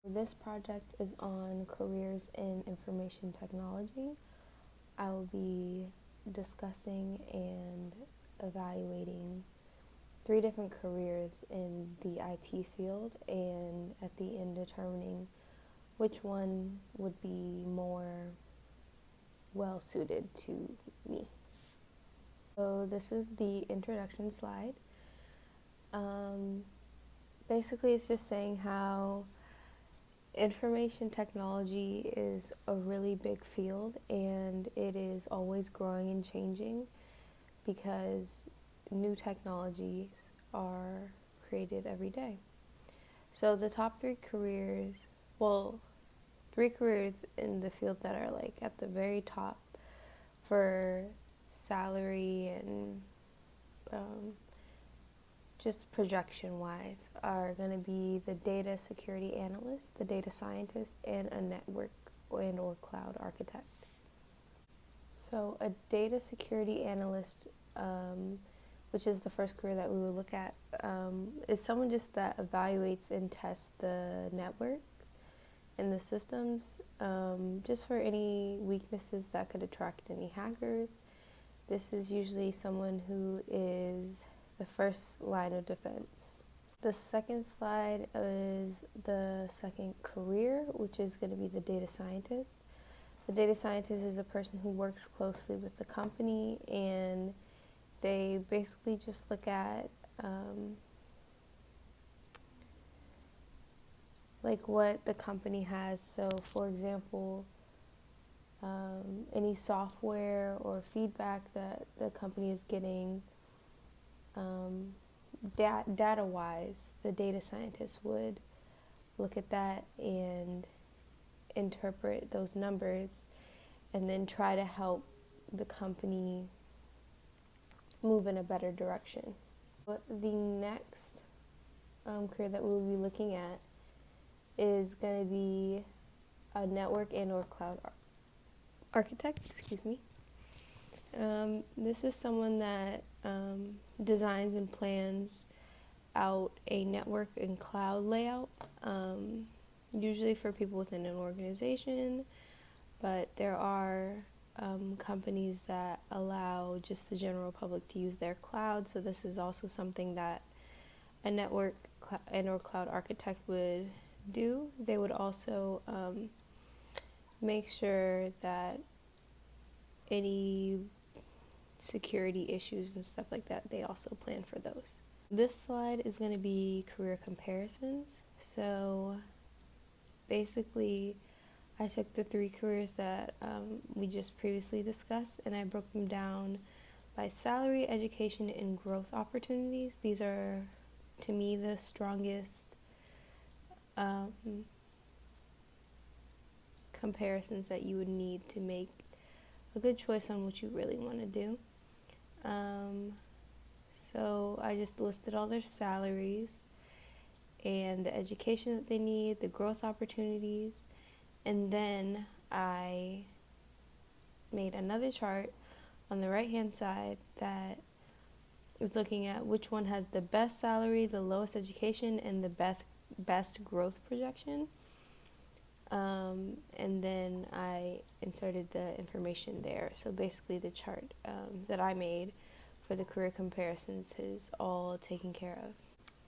This project is on careers in information technology. I will be discussing and evaluating 3 different careers in the IT field, and at the end determining which one would be more well suited to me. So this is the introduction slide. Basically it's just saying how information technology is a really big field, and it is always growing and changing because new technologies are created every day. So the top 3 careers, 3 careers in the field that are like at the very top for salary and just projection wise are going to be the data security analyst, the data scientist, and a network and or cloud architect. So a data security analyst, which is the first career that we will look at, is someone just that evaluates and tests the network and the systems, just for any weaknesses that could attract any hackers. This is usually someone who is the first line of defense. The second slide is the second career, which is going to be the data scientist. The data scientist is a person who works closely with the company, and they basically just look at like what the company has. So for example, any software or feedback that the company is getting, data-wise, the data scientist would look at that and interpret those numbers and then try to help the company move in a better direction. But the next career that we will be looking at is going to be a network and or cloud architect. This is someone that designs and plans out a network and cloud layout, usually for people within an organization, but there are companies that allow just the general public to use their cloud, so this is also something that a network and or cloud architect would do. They would also make sure that any security issues and stuff like that, they also plan for those. This slide is going to be career comparisons. So basically I took the 3 careers that we just previously discussed, and I broke them down by salary, education, and growth opportunities. These are, to me, the strongest comparisons that you would need to make a good choice on what you really want to do. So I just listed all their salaries and the education that they need, the growth opportunities, and then I made another chart on the right hand side that is looking at which one has the best salary, the lowest education, and the best growth projection. And then I inserted the information there. So basically the chart that I made for the career comparisons is all taken care of.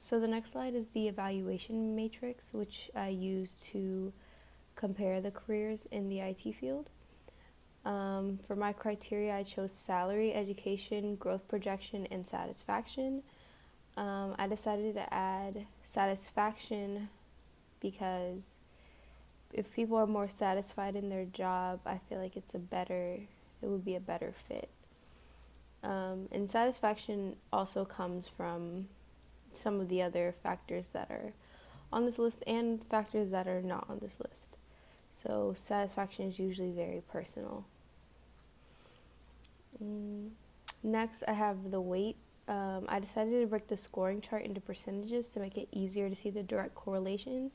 So the next slide is the evaluation matrix, which I use to compare the careers in the IT field. For my criteria, I chose salary, education, growth projection, and satisfaction. I decided to add satisfaction because if people are more satisfied in their job, I feel like it would be a better fit. And satisfaction also comes from some of the other factors that are on this list and factors that are not on this list. So satisfaction is usually very personal. Next, I have the weight. I decided to break the scoring chart into percentages to make it easier to see the direct correlation.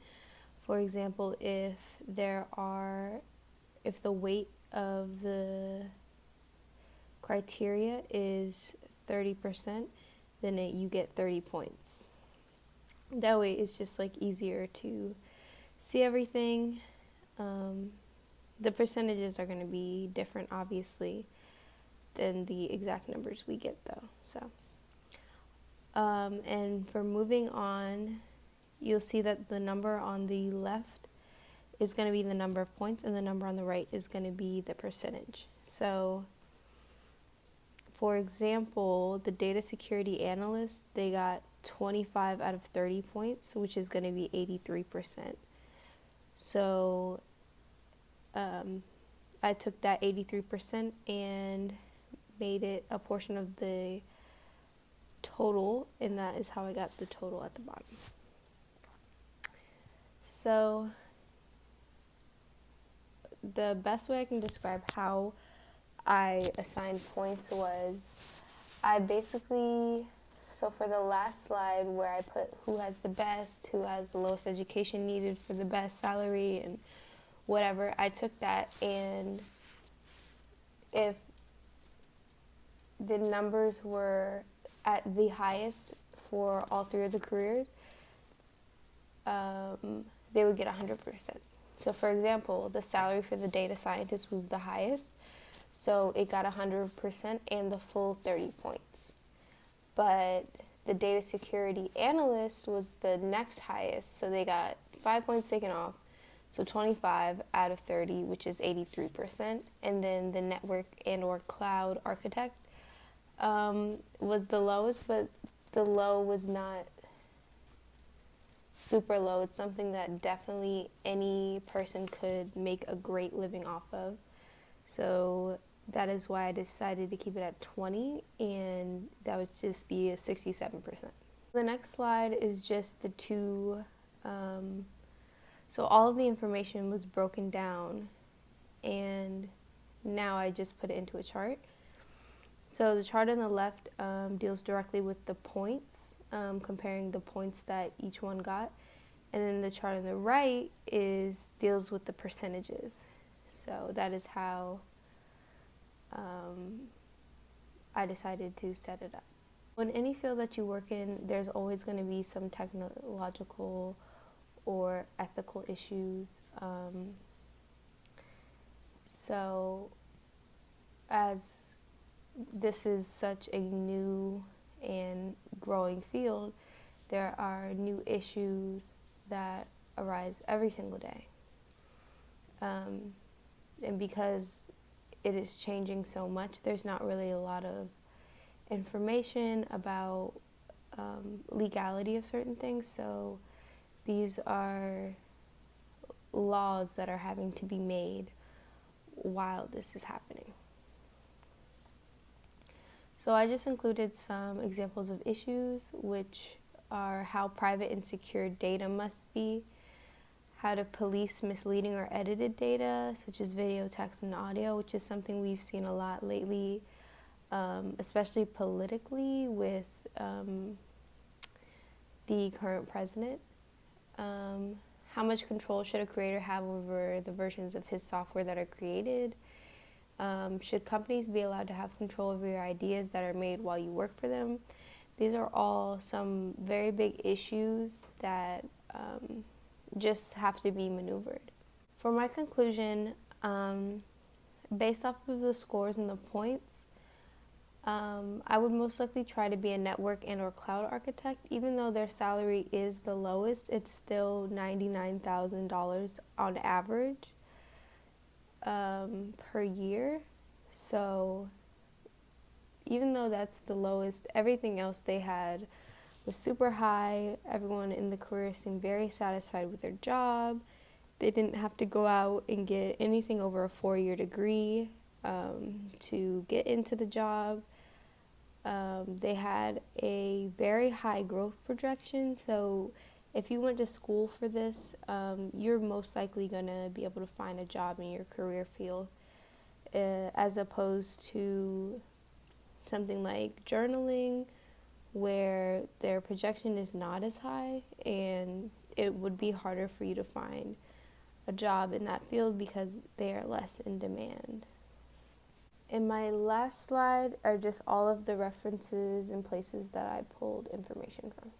For example, if the weight of the criteria is 30%, then you get 30 points. That way it's just like easier to see everything. The percentages are going to be different, obviously, than the exact numbers we get, though. So, and for moving on, you'll see that the number on the left is going to be the number of points, and the number on the right is going to be the percentage. So, for example, the data security analyst, they got 25 out of 30 points, which is going to be 83%. So I took that 83% and made it a portion of the total, and that is how I got the total at the bottom. So the best way I can describe how I assigned points was I basically, so for the last slide where I put who has the best, who has the lowest education needed for the best salary and whatever, I took that, and if the numbers were at the highest for all three of the careers, they would get 100%. So for example, the salary for the data scientist was the highest, so it got 100% and the full 30 points. But the data security analyst was the next highest, so they got 5 points taken off, so 25 out of 30, which is 83%. And then the network and or cloud architect was the lowest, but the low was not super low. It's something that definitely any person could make a great living off of. So that is why I decided to keep it at 20, and that would just be a 67%. The next slide is just the two, so all of the information was broken down, and now I just put it into a chart. So the chart on the left deals directly with the points, comparing the points that each one got, and then the chart on the right deals with the percentages. So that is how I decided to set it up. In any field that you work in, there's always going to be some technological or ethical issues. So as this is such a new and growing field, there are new issues that arise every single day. And because it is changing so much, there's not really a lot of information about legality of certain things. So these are laws that are having to be made while this is happening. So I just included some examples of issues, which are how private and secure data must be, how to police misleading or edited data, such as video, text, and audio, which is something we've seen a lot lately, especially politically with the current president. How much control should a creator have over the versions of his software that are created? Should companies be allowed to have control over your ideas that are made while you work for them? These are all some very big issues that just have to be maneuvered. For my conclusion, based off of the scores and the points, I would most likely try to be a network and or cloud architect. Even though their salary is the lowest, it's still $99,000 on average per year. So even though that's the lowest, everything else they had was super high. Everyone in the career seemed very satisfied with their job. They didn't have to go out and get anything over a 4-year degree to get into the job. They had a very high growth projection, so if you went to school for this, you're most likely going to be able to find a job in your career field, as opposed to something like journaling, where their projection is not as high, and it would be harder for you to find a job in that field because they are less in demand. In my last slide are just all of the references and places that I pulled information from.